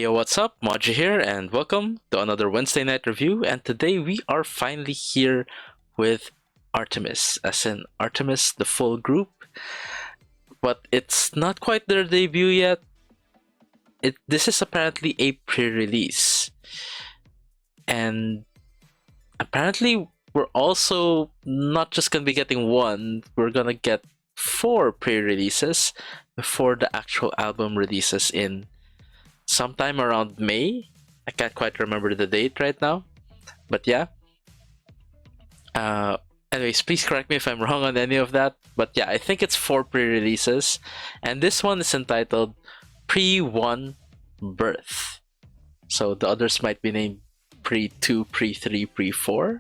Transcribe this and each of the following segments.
Hey yo, what's up? Moji here, and welcome to another Wednesday night review. And today we are finally here with ARTMS, as in ARTMS, the full group. But it's not quite their debut yet. This is apparently a pre-release, and apparently we're also not just gonna be getting one. We're gonna get 4 pre-releases before the actual album releases in sometime around May. I can't quite remember the date right now, but yeah. Uh, Anyways, please correct me if I'm wrong on any of that. But yeah, I think it's 4 pre-releases, and this one is entitled Pre1 Birth. So the others might be named Pre2, Pre3, Pre4.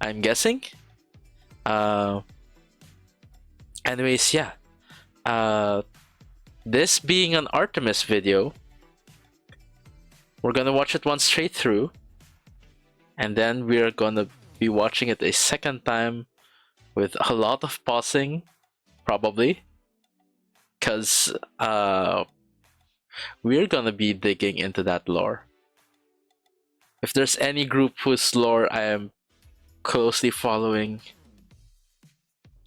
I'm guessing. Uh, Anyways, yeah. This being an ARTMS video, we're gonna watch it one straight through, and then we're gonna be watching it a second time with a lot of pausing, probably, because we're gonna be digging into that lore. If there's any group whose lore I am closely following,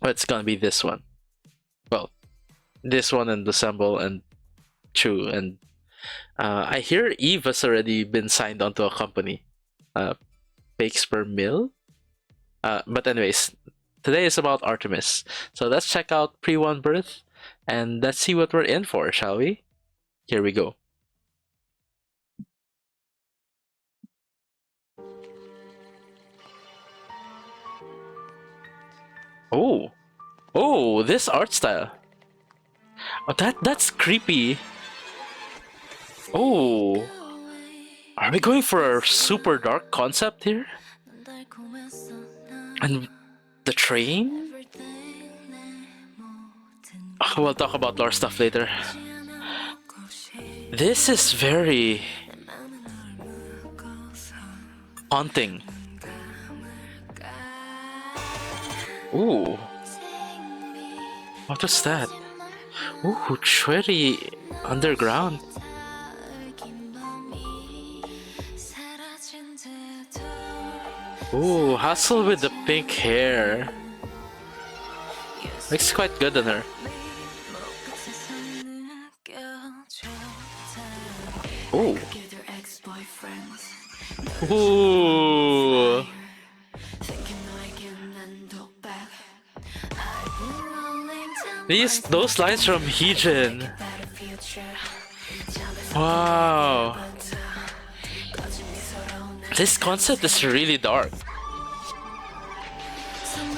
well, it's gonna be this one. Well, this one and Dissemble and Chu, and I hear Eve has already been signed onto a company, Bakes per Mill. But anyways, today is about ARTMS. So let's check out Pre1 Birth and let's see what we're in for, shall we? Here we go. Oh, oh, this art style. Oh, that's creepy. Oh, are we going for a super dark concept here? And the train? Oh, we'll talk about lore stuff later. This is very haunting. Ooh. What was that? Ooh, Cherry Underground. Ooh, Hustle with the pink hair. Looks quite good on her. Ooh. Ooh. Those lines from Heejin. Wow. This concept is really dark.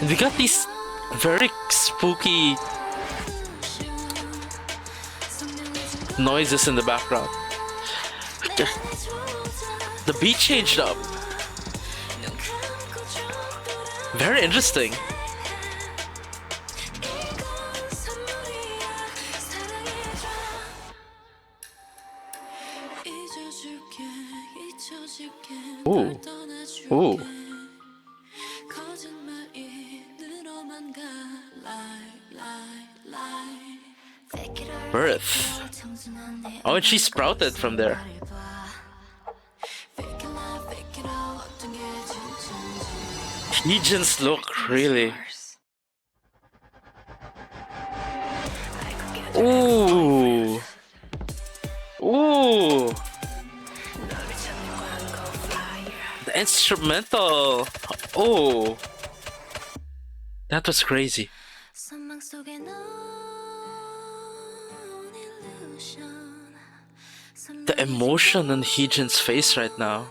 And we got these very spooky noises in the background. The beat changed up. Very interesting. Ooh. Ooh. Birth. Oh, and she sprouted from there. Heejin's look, really. Ooh. Ooh. The instrumental. Oh. That was crazy. The emotion on Heejin's face right now.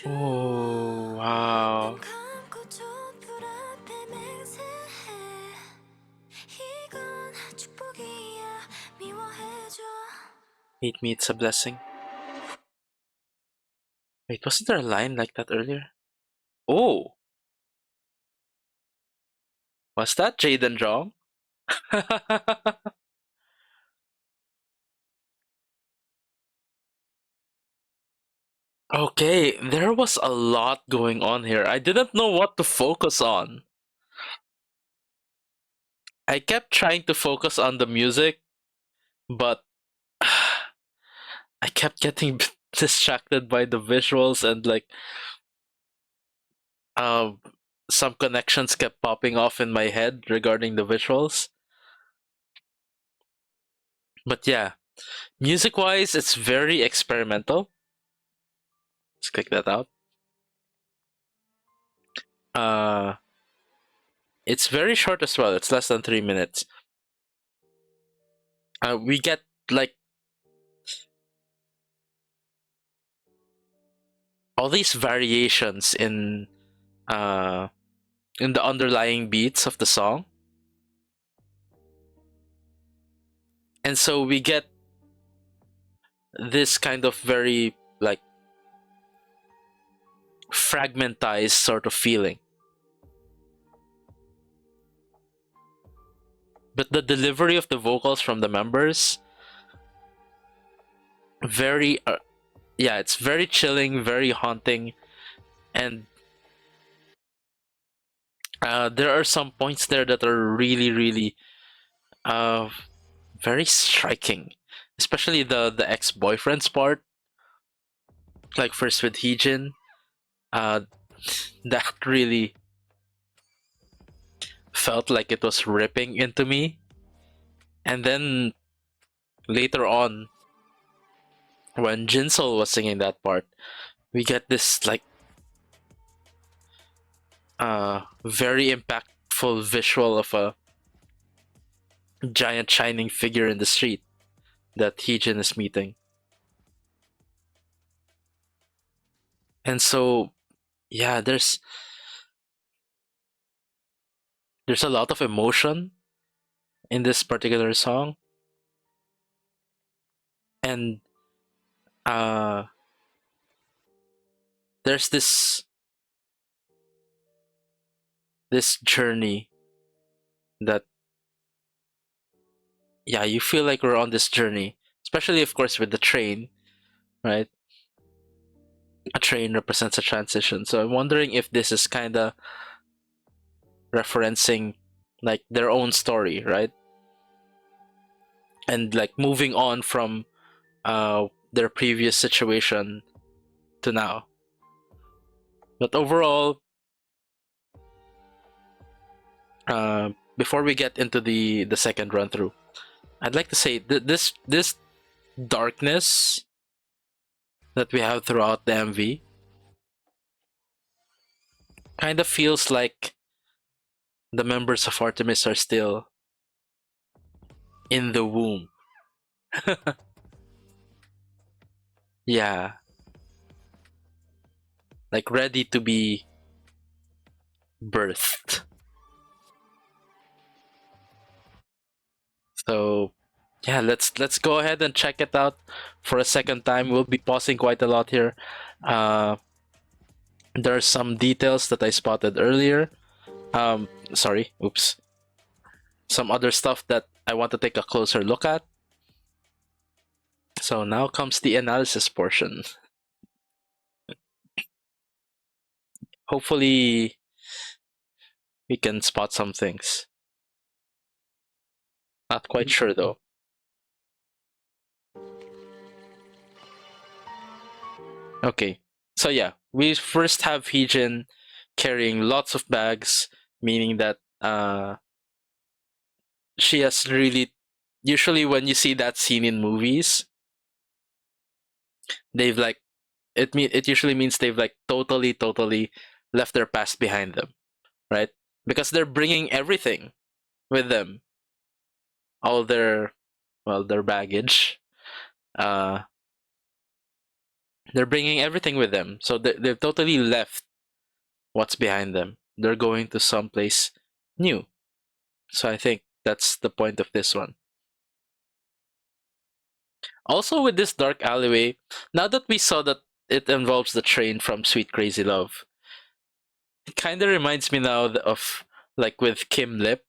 Oh, wow. Hate me, it's a blessing. Wait, wasn't there a line like that earlier? Oh! Was that Jaden Jong? Okay, there was a lot going on here. I didn't know what to focus on. I kept trying to focus on the music, but I kept getting distracted by the visuals and like um some connections kept popping off in my head regarding the visuals. But yeah, music wise, it's very experimental. Let's click that out. Uh, it's very short as well. It's less than 3 minutes. We get like all these variations uh in the underlying beats of the song, and so we get this kind of very like fragmentized sort of feeling. But the delivery of the vocals from the members, very yeah, it's very chilling, very haunting, and there are some points there that are really, really uh, very striking, especially the ex-boyfriend's part, like first with Heejin. Uh, that really felt like it was ripping into me, and then later on, when Jinsol was singing that part, we get this like very impactful visual of a giant shining figure in the street that Heejin is meeting. And so yeah, there's a lot of emotion in this particular song, and uh there's this journey that, yeah, you feel like we're on this journey, especially of course with the train, right? A train represents a transition, so I'm wondering if this is kind of referencing like their own story, right? And like moving on from their previous situation to now. But overall, before we get into the second run through, I'd like to say that this darkness that we have throughout the MV kind of feels like the members of Artemis are still in the womb. Yeah, like ready to be birthed. So yeah, let's go ahead and check it out for a second time. We'll be pausing quite a lot here. Uh, there are some details that I spotted earlier. Sorry, oops. Some other stuff that I want to take a closer look at. So now comes the analysis portion. Hopefully, we can spot some things. Not quite sure though. Okay, so yeah, we first have Heejin carrying lots of bags, meaning that she has really. Usually, when you see that scene in movies, they've like it usually means they've like totally left their past behind them, right? Because they're bringing everything with them, all their their baggage. Uh, they're bringing everything with them, so they've totally left what's behind them. They're going to someplace new. So I think that's the point of this one. Also, with this dark alleyway, now that we saw that it involves the train from Sweet Crazy Love, it kind of reminds me now of like with Kim Lip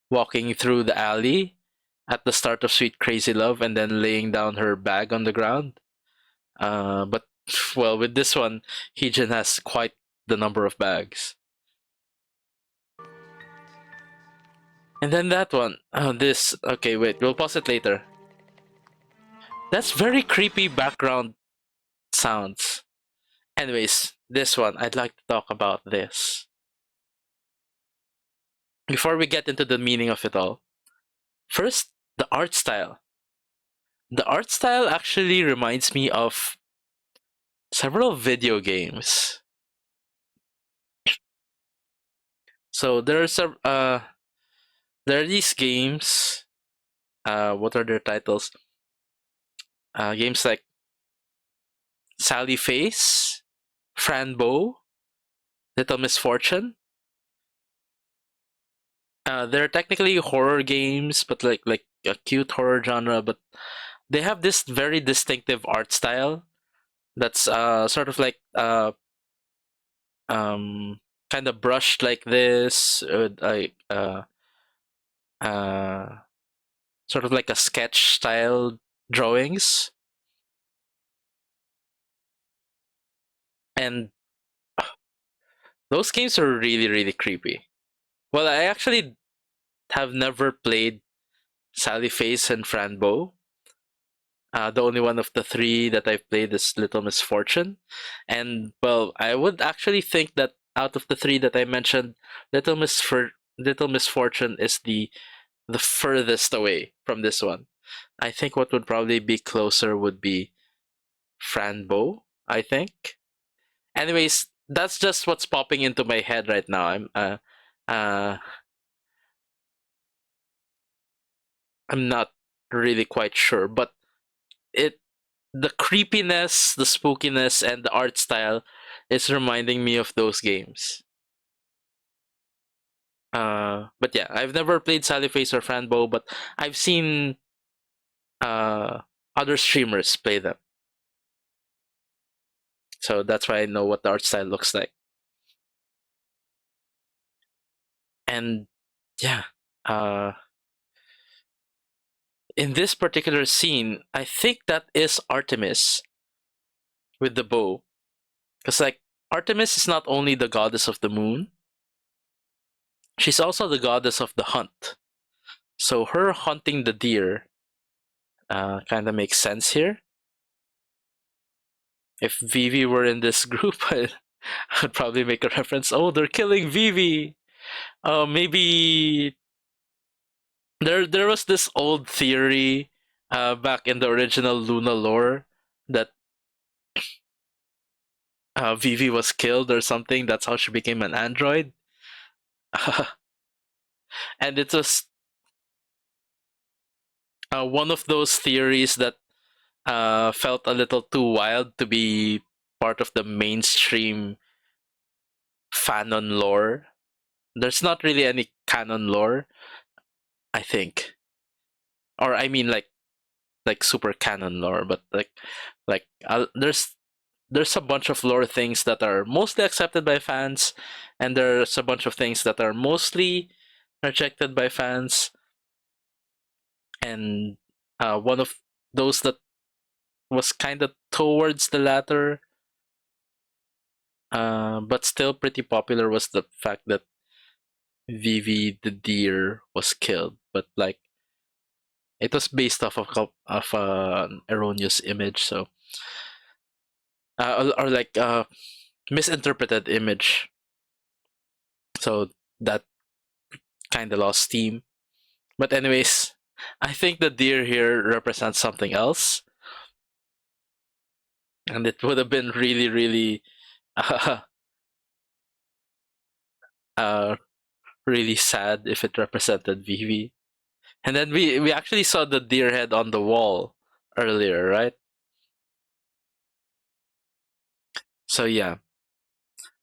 walking through the alley at the start of Sweet Crazy Love and then laying down her bag on the ground. But well, with this one, Heejin has quite the number of bags. And then that one, this, okay, wait, we'll pause it later. That's very creepy background sounds. Anyways, this one, I'd like to talk about this. Before we get into the meaning of it all, first, the art style. The art style actually reminds me of several video games. So there are these games. What are their titles? Games like Sally Face, Franbo, Little Misfortune. They're technically horror games, but like a cute horror genre. But they have this very distinctive art style that's sort of like um, kind of brushed like this, like uh, sort of like a sketch style drawings, and those games are really really creepy. Well, I actually have never played Sally Face and Franbo. The only one of the three that I've played is Little Misfortune. And, well, I would actually think that out of the three that I mentioned, Little Misfortune is the furthest away from this one. I think what would probably be closer would be Franbo, I think. Anyways, that's just what's popping into my head right now. Uh I'm not really quite sure, but it the creepiness, the spookiness, and the art style is reminding me of those games. But yeah, I've never played Sally Face or Franbo, but I've seen uh, other streamers play them, so that's why I know what the art style looks like. And yeah, uh, in this particular scene, I think that is Artemis with the bow, because like Artemis is not only the goddess of the moon, she's also the goddess of the hunt. So her hunting the deer kind of makes sense here. If Vivi were in this group, I'd probably make a reference. Oh, they're killing Vivi. Maybe there was this old theory back in the original Luna lore that Vivi was killed or something. That's how she became an android. And it was one of those theories that felt a little too wild to be part of the mainstream fanon lore. There's not really any canon lore, I think, or I mean like super canon lore, but there's a bunch of lore things that are mostly accepted by fans, and there's a bunch of things that are mostly rejected by fans, and one of those that was kind of towards the latter, but still pretty popular, was the fact that Vivi the deer was killed, but like it was based off of an erroneous image, so or like misinterpreted image, so that kind of lost steam. But anyways, I think the deer here represents something else, and it would have been really really uh, uh, really sad if it represented Vivi. And then we actually saw the deer head on the wall earlier, right? So yeah,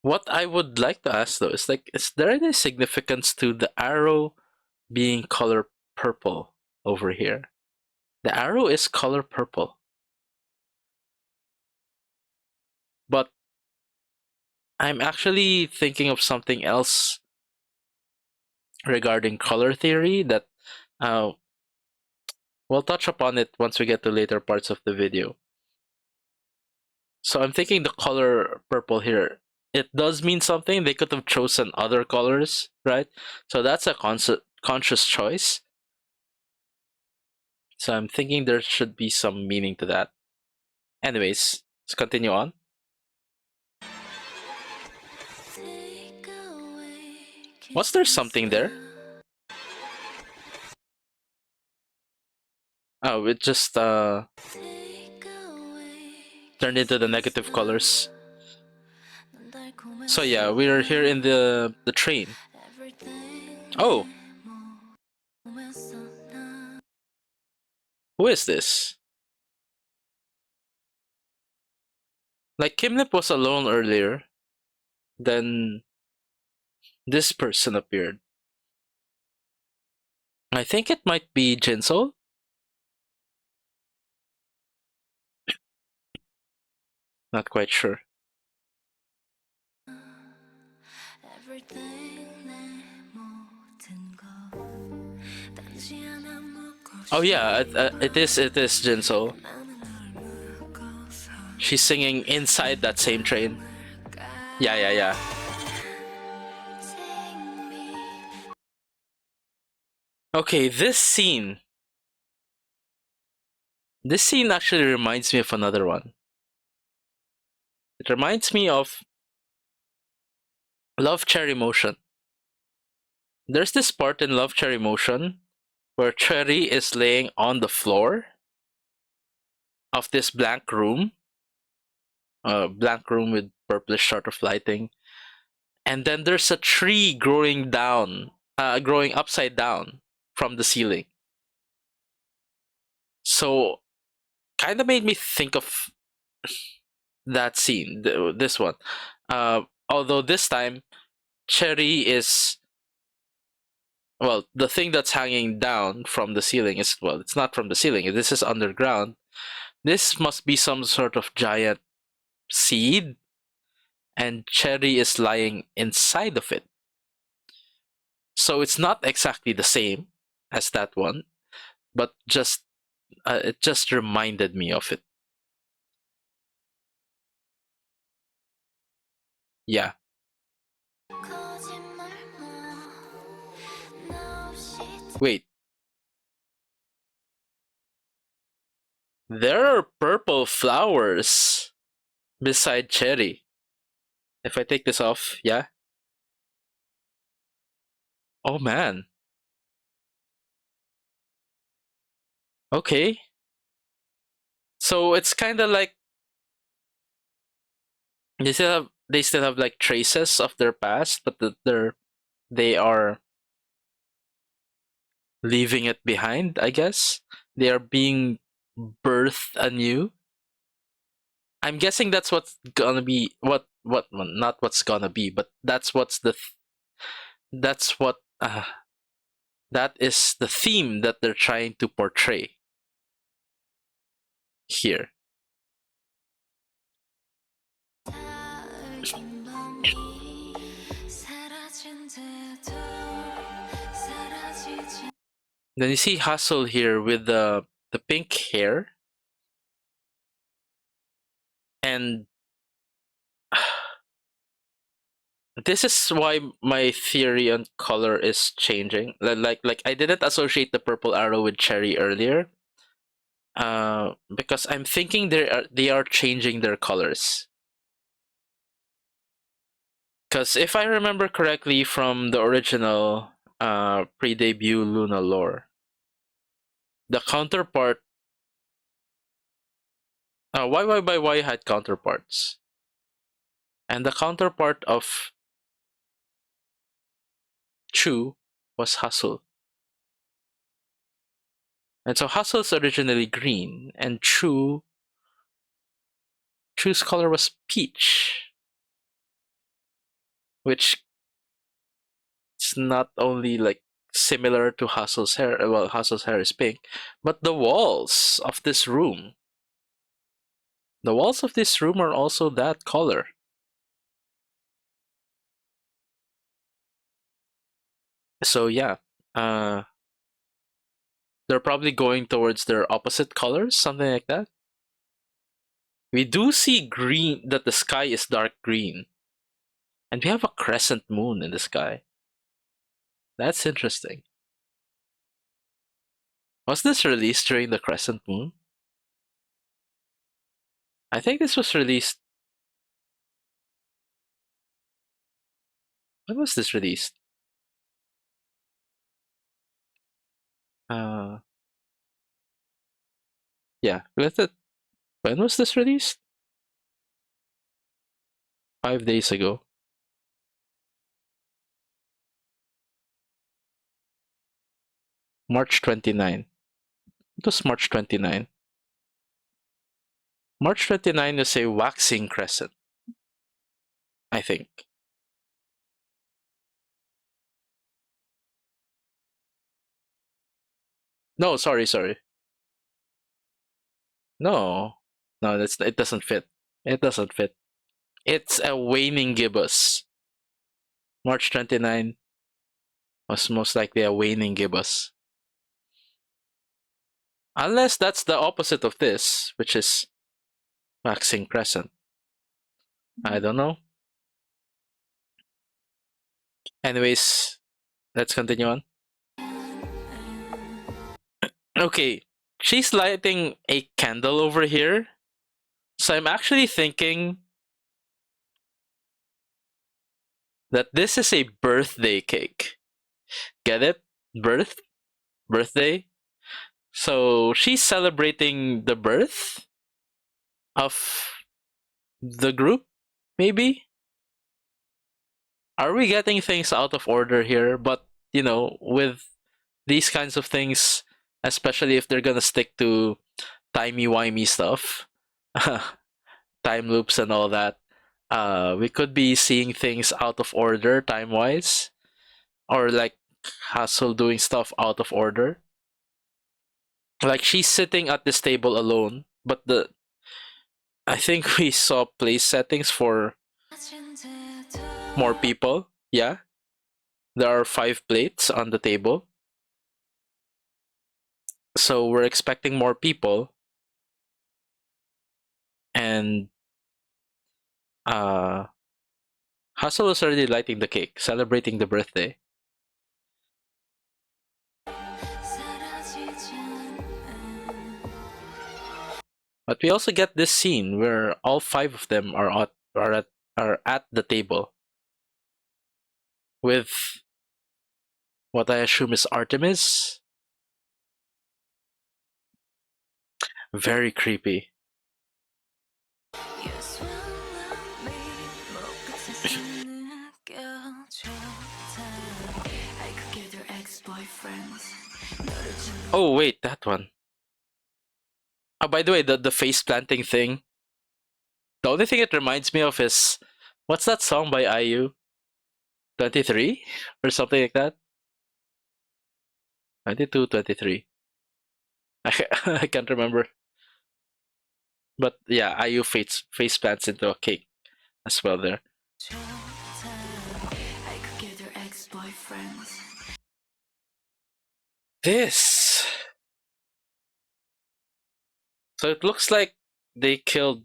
what I would like to ask though is like, is there any significance to the arrow being color purple over here? The arrow is color purple, but I'm actually thinking of something else regarding color theory that uh, we'll touch upon it once we get to later parts of the video. So I'm thinking the color purple here, it does mean something. They could have chosen other colors, right? So that's a conscious choice. So I'm thinking there should be some meaning to that. Anyways, let's continue on. Was there something there? Oh, it just turned into the negative colors. So yeah, we're here in the train. Oh, who is this? Like Kimlip was alone earlier, then this person appeared. I think it might be Jinsol. Not quite sure. Oh yeah, it is Jinsol. She's singing inside that same train. Yeah, yeah, yeah. Okay, this scene. This scene actually reminds me of another one. It reminds me of Love Cherry Motion. There's this part in Love Cherry Motion where Cherry is laying on the floor of this blank room with purplish sort of lighting, and then there's a tree growing upside down from the ceiling. So, kind of made me think of that scene, this one. Although this time, Cherry is, well, the thing that's hanging down from the ceiling is, well, it's not from the ceiling. This is underground. This must be some sort of giant seed, and Cherry is lying inside of it. So it's not exactly the same as that one, but just it just reminded me of it. Yeah. Wait, there are purple flowers beside Cherry. If I take this off, yeah. Oh man. Okay. So it's kind of like they still have like traces of their past, but they are leaving it behind, I guess. They are being birthed anew. I'm guessing that's what's gonna be what well, not what's gonna be, but that's what that is the theme that they're trying to portray here. Then you see Hustle here with the pink hair, and this is why my theory on color is changing. Like I didn't associate the purple arrow with Cherry earlier, because I'm thinking they are changing their colors. Because if I remember correctly from the original pre-debut Luna lore, the counterpart, why had counterparts, and the counterpart of Chu was Hustle. And so Hustle's originally green, and Chu's color was peach, which is not only like similar to Hustle's hair. Well, Hustle's hair is pink, but the walls of this room are also that color. So yeah, uh, they're probably going towards their opposite colors, something like that. We do see green, that the sky is dark green, and we have a crescent moon in the sky. That's interesting. Was this released during the crescent moon? I think this was released. When was this released? Uh, yeah. Let it. When was this released? 5 days ago. March 29. It was March 29. March 29 is a waxing crescent, I think. No, sorry. No. No, it doesn't fit. It doesn't fit. It's a waning gibbous. March 29 was most likely a waning gibbous. Unless that's the opposite of this, which is waxing crescent. I don't know. Anyways, let's continue on. Okay, she's lighting a candle over here. So I'm actually thinking that this is a birthday cake. Get it? Birthday. So she's celebrating the birth of the group, maybe? Are we getting things out of order here? But, with these kinds of things, especially if they're gonna stick to timey-wimey stuff, time loops and all that, we could be seeing things out of order time-wise, or like Hassel doing stuff out of order. Like she's sitting at this table alone, but I think we saw place settings for more people. Yeah, there are 5 plates on the table, so we're expecting more people, and Hustle is already lighting the cake, celebrating the birthday. But we also get this scene where all 5 of them are at the table with what I assume is ARTMS. Very creepy. Oh wait, that one. Oh, by the way, the face planting thing. The only thing it reminds me of is what's that song by IU? 23 or something like that. 22, 23. I can't remember. But yeah, IU face plants into a cake as well there. This. So it looks like they killed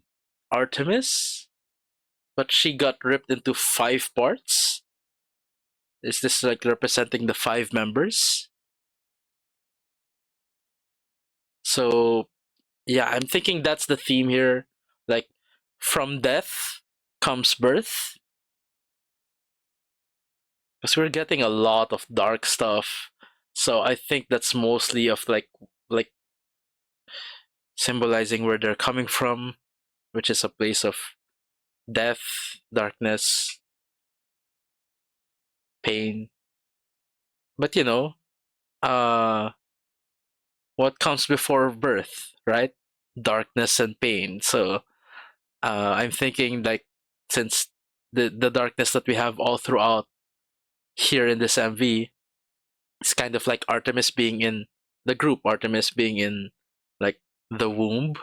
Artemis, but she got ripped into 5 parts. Is this like representing the 5 members? So yeah, I'm thinking that's the theme here. Like from death comes birth. Because we're getting a lot of dark stuff. So I think that's mostly of like symbolizing where they're coming from, which is a place of death, darkness, pain. But uh what comes before birth, right? Darkness and pain. So I'm thinking like since the darkness that we have all throughout here in this MV, it's kind of like Artemis being in the group, Artemis being in like the womb,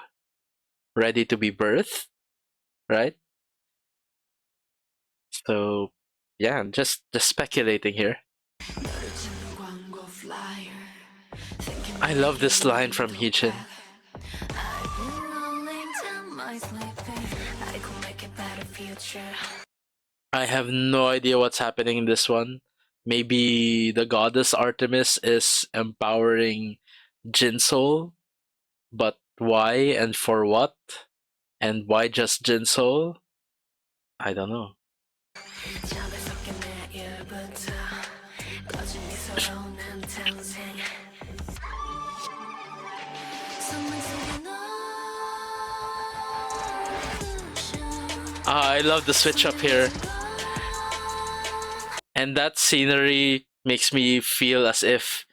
ready to be birthed, right? So yeah, just speculating here. I love this line from Heejin. I have no idea what's happening in this one. Maybe the goddess Artemis is empowering Jinsol, but why and for what? And why just Jinsol? I don't know. I love the switch up here. And that scenery makes me feel as if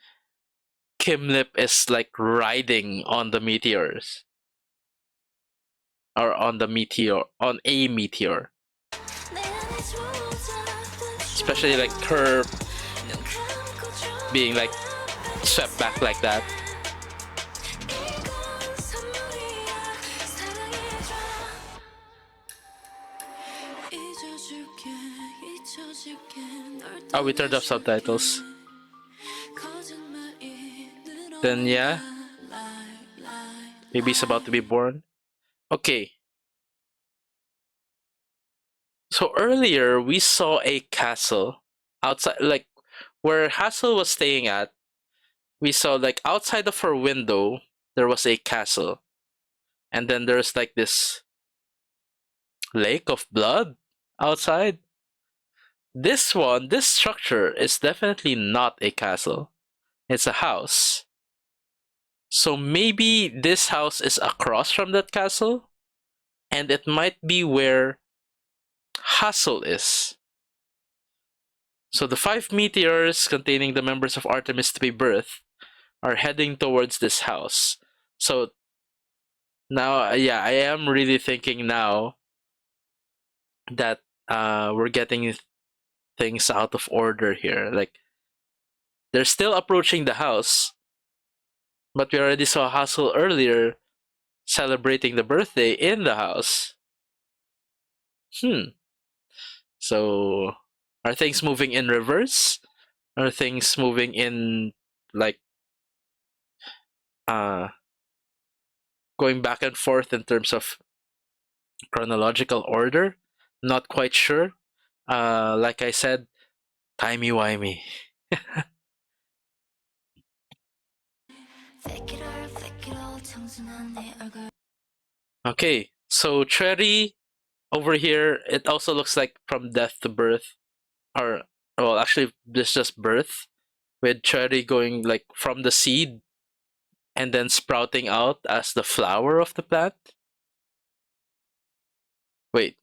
Kimlip is like riding on the meteors. Or on a meteor. Especially like her being like swept back like that. Oh, we turned off subtitles. Then yeah, baby's about to be born. Okay. So earlier we saw a castle outside, like where Hassel was staying at. We saw like outside of her window there was a castle, and then there's like this lake of blood outside. This structure is definitely not a castle. It's a house. So maybe this house is across from that castle, and it might be where Hassel is. So the 5 meteors containing the members of ARTMS to be birthed are heading towards this house. So now, yeah, I am really thinking now that we're getting things out of order here. Like, they're still approaching the house, but we already saw Hassel earlier celebrating the birthday in the house. So, are things moving in reverse? Are things moving in, like, uh, going back and forth in terms of chronological order? Not quite sure. Like I said, timey-wimey. Okay, so Cherry over here, it also looks like from death to birth. Or, well, actually, this just birth, with Cherry going like from the seed and then sprouting out as the flower of the plant. Wait,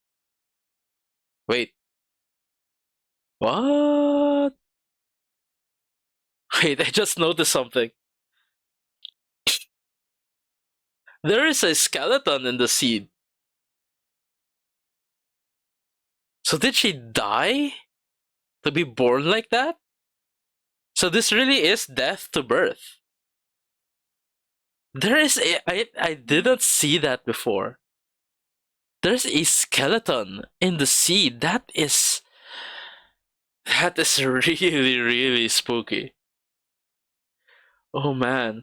wait, what? Wait, I just noticed something. There is a skeleton in the seed. So did she die to be born like that? So this really is death to birth. There is I didn't see that before. There's a skeleton in the seed. That is really, really spooky. Oh man.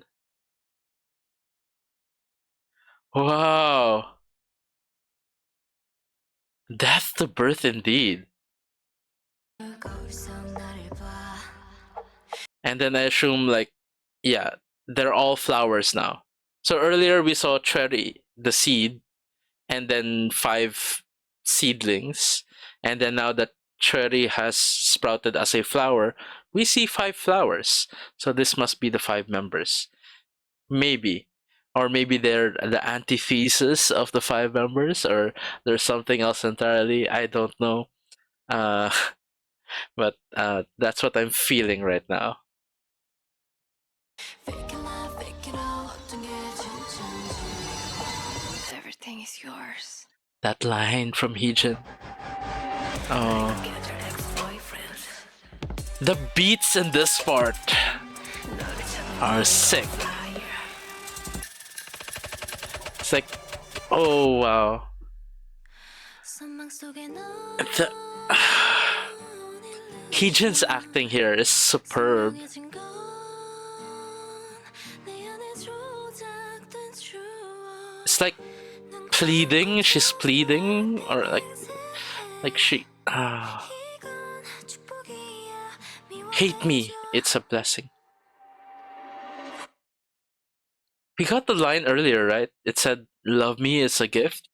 Wow. Death to birth indeed. And then I assume, like, yeah, they're all flowers now. So earlier we saw cherry, the seed, and then 5 seedlings. And then now that cherry has sprouted as a flower, we see 5 flowers. So this must be the 5 members. Maybe. Or maybe they're the antithesis of the 5 members, or there's something else entirely. I don't know. Uh, but that's what I'm feeling right now. Everything is yours. That line from Heejin. Oh. The beats in this part are sick. It's like, oh wow. The, Heejin's acting here is superb. It's like pleading, she's pleading, or like she hate me, it's a blessing. We got the line earlier, right? It said, "Love me, it's a gift.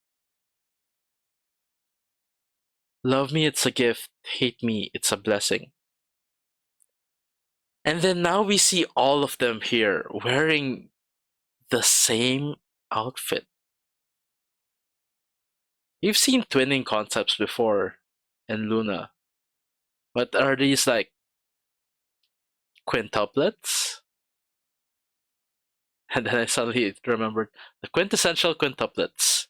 Love me, it's a gift. Hate me, it's a blessing." And then now we see all of them here wearing the same outfit. You've seen twinning concepts before in Luna, but are these like quintuplets? And then I suddenly remembered the quintessential quintuplets.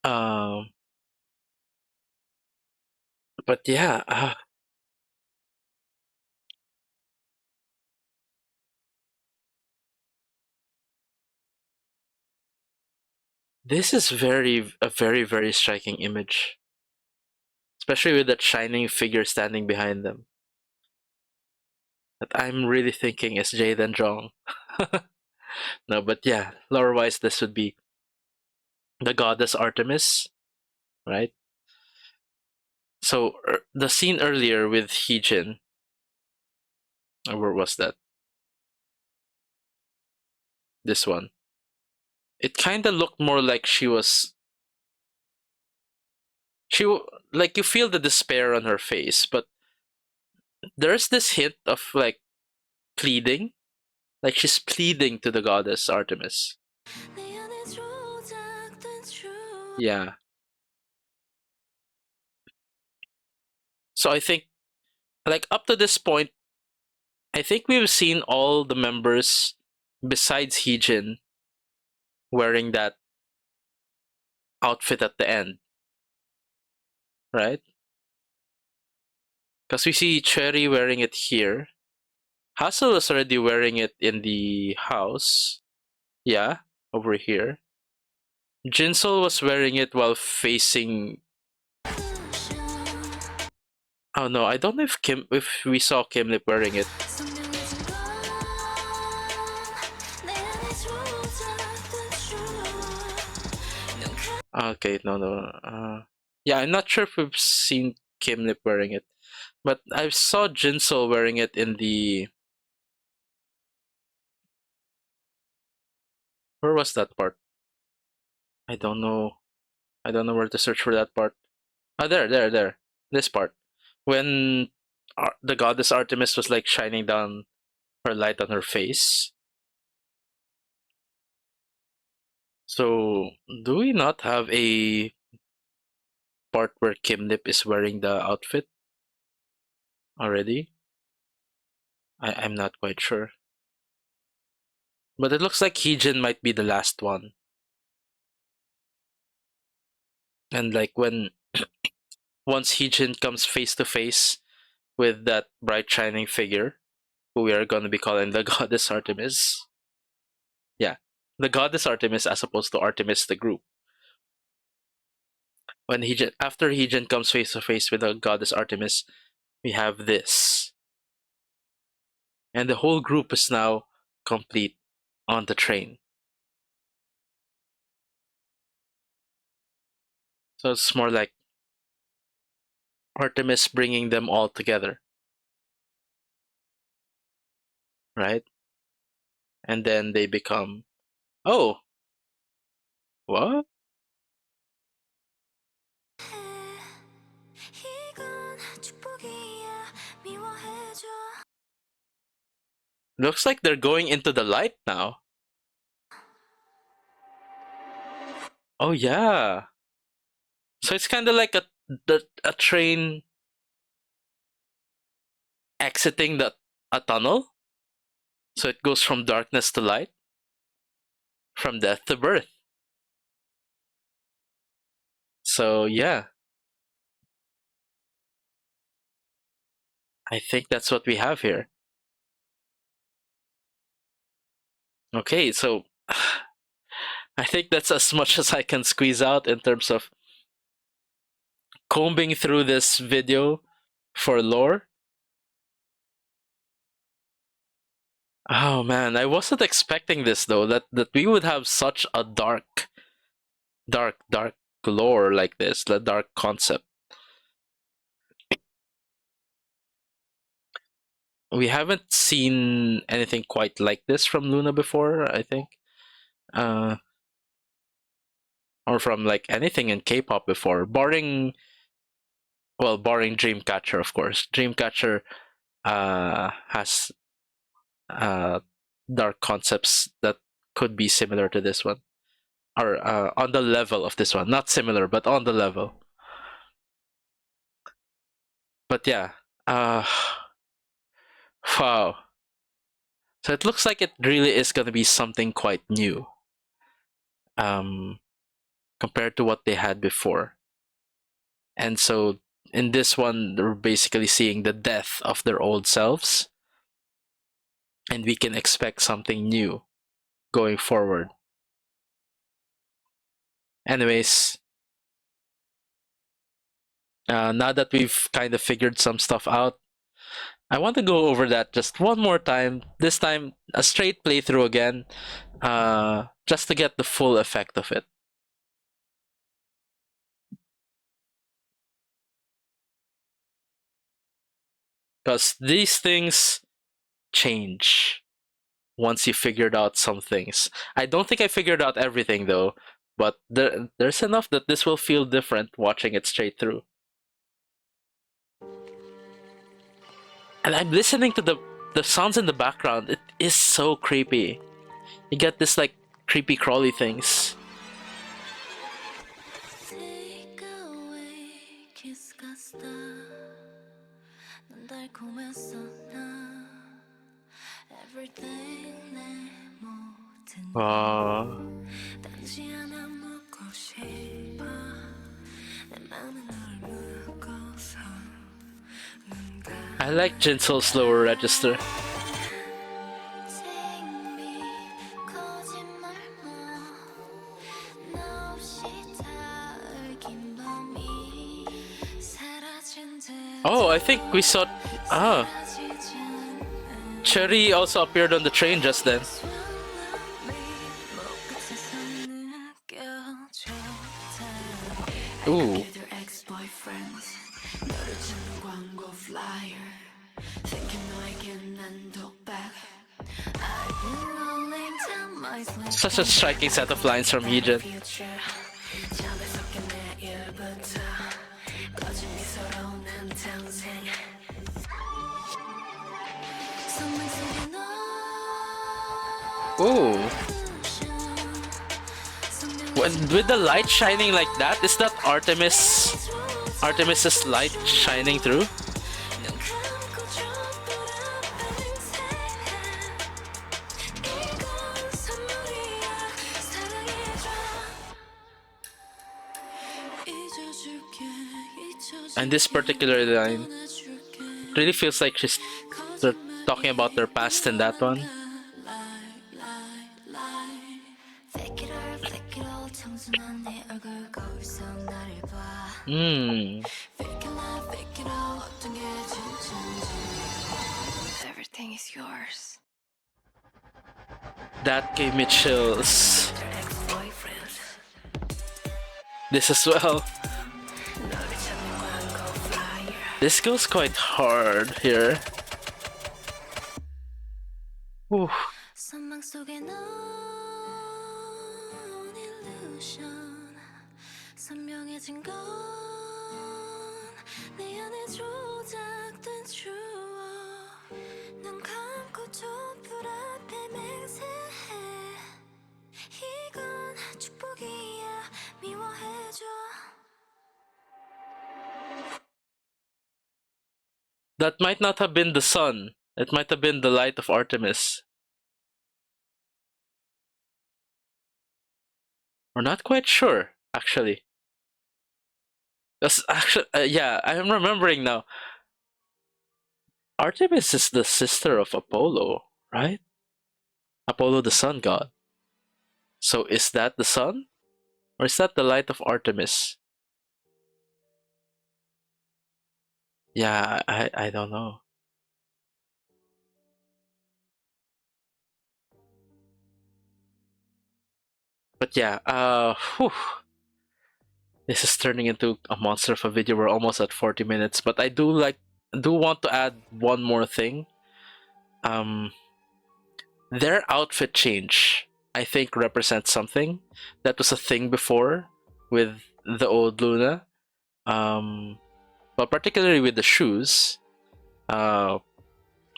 Um, but yeah, this is very striking image, especially with that shining figure standing behind them. That I'm really thinking is Jade and Jong. No, but yeah, lore-wise, this would be the goddess Artemis, right? So the scene earlier with Heejin, where was that? This one. It kind of looked more like like you feel the despair on her face, but there's this hint of like pleading, like she's pleading to the goddess Artemis. Yeah. So I think like up to this point, I think we've seen all the members besides Heejin wearing that outfit at the end, right? Because we see Cherry wearing it here. Hassel was already wearing it in the house. Yeah, over here. Jinsol was wearing it while facing. Oh no, I don't know if we saw Kimlip wearing it. Okay, no, no. Yeah, I'm not sure if we've seen Kimlip wearing it, but I saw Jinsol wearing it in the. Where was that part? I don't know. I don't know where to search for that part. Ah, there. This part. When the goddess Artemis was like shining down her light on her face. So, do we not have a part where Kim Lip is wearing the outfit already? I'm not quite sure. But it looks like Heejin might be the last one. And like when once Heejin comes face to face with that bright shining figure, who we are going to be calling the goddess Artemis. Yeah, the goddess Artemis as opposed to Artemis the group. When after Heejin comes face to face with the goddess Artemis, we have this. And the whole group is now complete on the train. So it's more like Artemis bringing them all together, right? And then they become, oh, what? Looks like they're going into the light now. Oh yeah. So it's kind of like a train exiting a tunnel. So it goes from darkness to light, from death to birth. So yeah, I think that's what we have here. Okay, so I think that's as much as I can squeeze out in terms of combing through this video for lore. Oh man, I wasn't expecting this though, that we would have such a dark lore like this, the dark concept. we haven't seen anything quite like this from Luna before, I think. Uh, or from like anything in K-pop before, barring Dreamcatcher, of course. Dreamcatcher has dark concepts that could be similar to this one, or on the level of this one. Not similar, but on the level. But yeah, uh, wow. So it looks like it really is going to be something quite new, um, compared to what they had before. And so in this one, they're basically seeing the death of their old selves, and we can expect something new going forward. Anyways, now that we've kind of figured some stuff out, I want to go over that just one more time. This time, a straight playthrough again, just to get the full effect of it. Because these things change once you figured out some things. I don't think I figured out everything though, but there's enough that this will feel different watching it straight through. And I'm listening to the sounds in the background. It is so creepy. You get this like creepy crawly things. Uh, I like Jinso's slower register. Oh, I think we saw. Ah, Cherry also appeared on the train just then. Ooh. Such a striking set of lines from Heejun. Ooh. With the light shining like that, is that Artemis's light shining through? And this particular line really feels like they're talking about their past in that one. Everything is yours. That gave me chills. This as well. This goes quite hard here. Ooh. That might not have been the sun. It might have been the light of Artemis. We're not quite sure, actually. That's actually, yeah, I'm remembering now. Artemis is the sister of Apollo, right? Apollo, the sun god. So is that the sun? Or is that the light of Artemis? Yeah, I don't know. But yeah, whew. This is turning into a monster of a video. We're almost at 40 minutes, but I do want to add one more thing. Um, their outfit change, I think, represents something that was a thing before with the old Luna. Um, but particularly with the shoes, uh,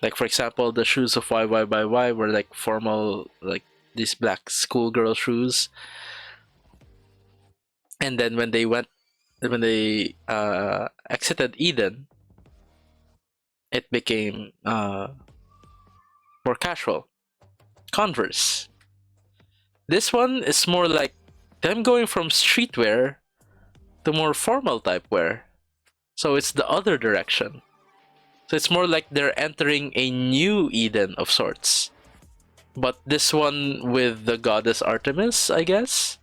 like for example, the shoes of YY by Y were like formal, like these black schoolgirl shoes, and then when they exited Eden, it became more casual. Converse. This one is more like them going from streetwear to more formal type wear. So it's the other direction. So it's more like they're entering a new Eden of sorts. But this one with the goddess Artemis, I guess.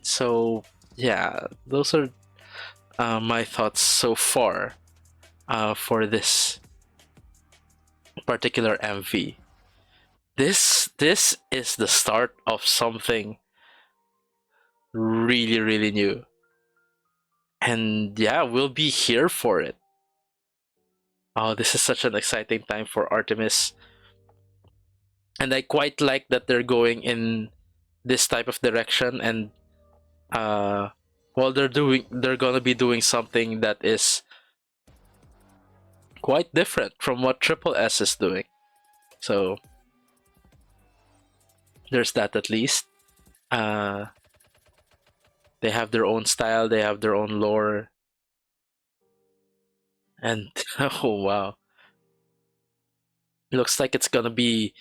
So yeah, those are my thoughts so far for this particular MV. This is the start of something really new, and yeah, we'll be here for it. Oh, this is such an exciting time for Artemis, and I quite like that they're going in this type of direction, and uh well, they're gonna be doing something that is quite different from what Triple S is doing. So there's that at least. uh they have their own style, they have their own lore, and oh wow, looks like it's gonna be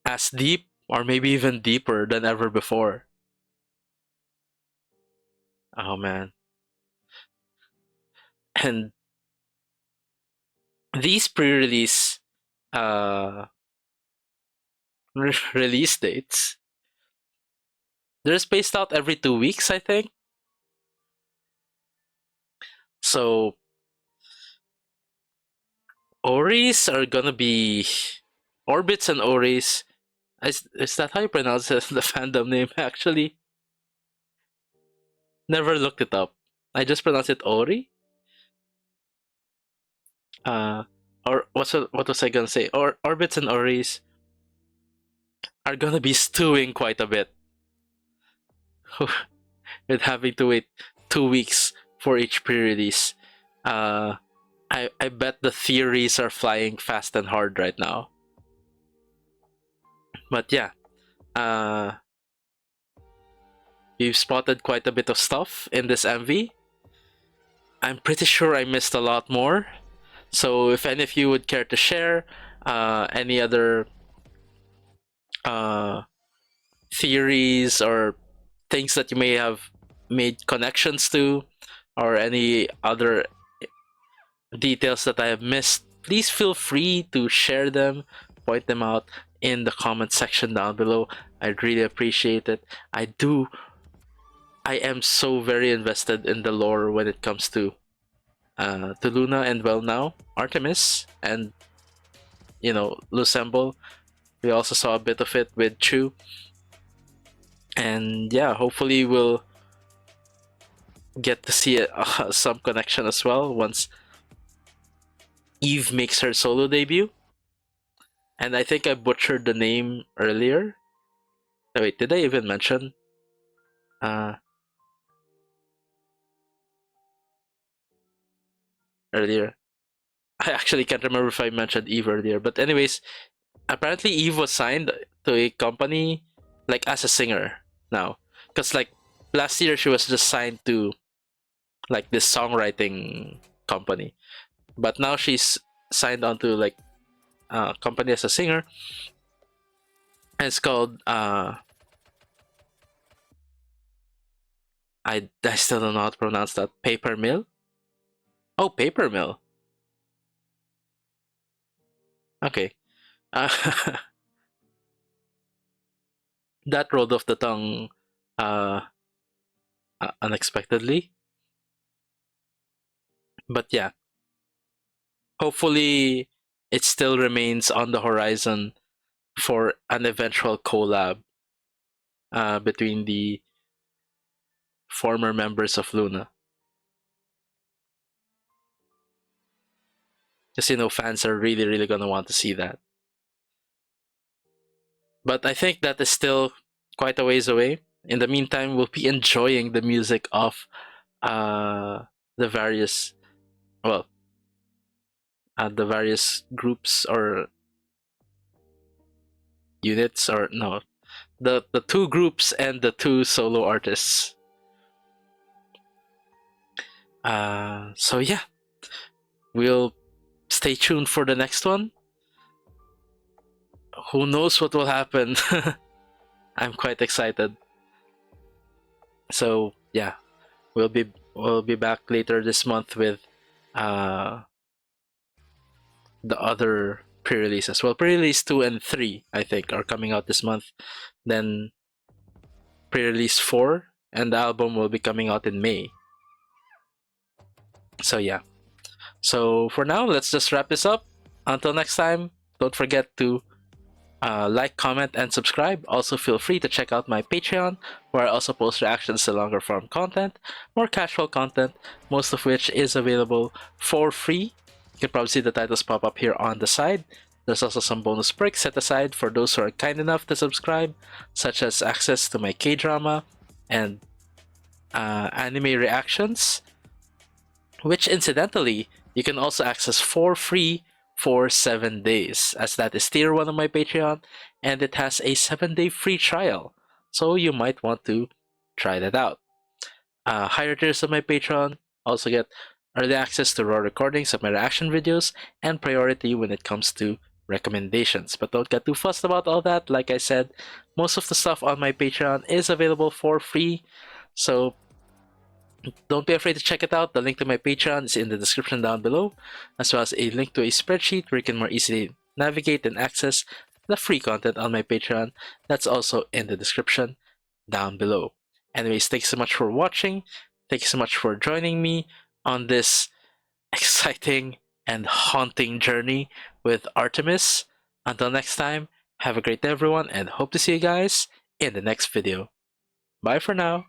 as deep or maybe even deeper than ever before. Oh man. And these pre-release uh release dates, they're spaced out every 2 weeks, I think. So Oris are gonna be Orbits and Oris. Is that how you pronounce it? The fandom name actually? Never looked it up. I just pronounce it Ori. Uh, or what was I gonna say? Or Orbits and Oris are gonna be stewing quite a bit with having to wait 2 weeks for each pre-release. Uh, I bet the theories are flying fast and hard right now. But yeah, uh, you've spotted quite a bit of stuff in this MV. I'm pretty sure I missed a lot more. So if any of you would care to share any other uh, theories or things that you may have made connections to, or any other details that I have missed, please feel free to share them, point them out in the comment section down below. I'd really appreciate it. I am so very invested in the lore when it comes to Luna, and well, now Artemis and Lucemble. We also saw a bit of it with Chu, and yeah, hopefully we'll get to see some connection as well once Eve makes her solo debut. And I think I butchered the name earlier. Oh, wait, did I even mention? Uh, Earlier. I actually can't remember if I mentioned Eve earlier. But anyways, apparently Eve was signed to a company like as a singer now. Because like last year she was just signed to like this songwriting company. But now she's signed onto like a company as a singer. And it's called I still don't know how to pronounce that. Paper Mill? Oh, Paper Mill. Okay. Uh, that rolled off the tongue uh, unexpectedly. But yeah, hopefully it still remains on the horizon for an eventual collab between the former members of Luna. because fans are really, really gonna want to see that. But I think that is still quite a ways away. In the meantime, we'll be enjoying the music of uh, the various, well, the various groups or units, or no, the two groups and the two solo artists. So yeah, we'll stay tuned for the next one. Who knows what will happen? I'm quite excited. So yeah, we'll be back later this month with uh the other pre-releases. Well, pre-release 2 and 3 I think are coming out this month. Then pre-release 4 and the album will be coming out in May. So yeah. So for now, let's just wrap this up. Until next time, don't forget to like, comment, and subscribe. Also, feel free to check out my Patreon, where I also post reactions to longer form content, more casual content, most of which is available for free. You can probably see the titles pop up here on the side. There's also some bonus perks set aside for those who are kind enough to subscribe, such as access to my K-drama and anime reactions, which incidentally you can also access for free for 7 days, as that is tier 1 of my Patreon, and it has a 7-day free trial, so you might want to try that out. Higher tiers of my Patreon also get early access to raw recordings of my reaction videos and priority when it comes to recommendations. But don't get too fussed about all that. Like I said, most of the stuff on my Patreon is available for free, so don't be afraid to check it out. The link to my Patreon is in the description down below, as well as a link to a spreadsheet where you can more easily navigate and access the free content on my Patreon. That's also in the description down below. Anyways, thanks so much for watching. Thanks so much for joining me on this exciting and haunting journey with ARTMS. Until next time, have a great day everyone, and hope to see you guys in the next video. Bye for now.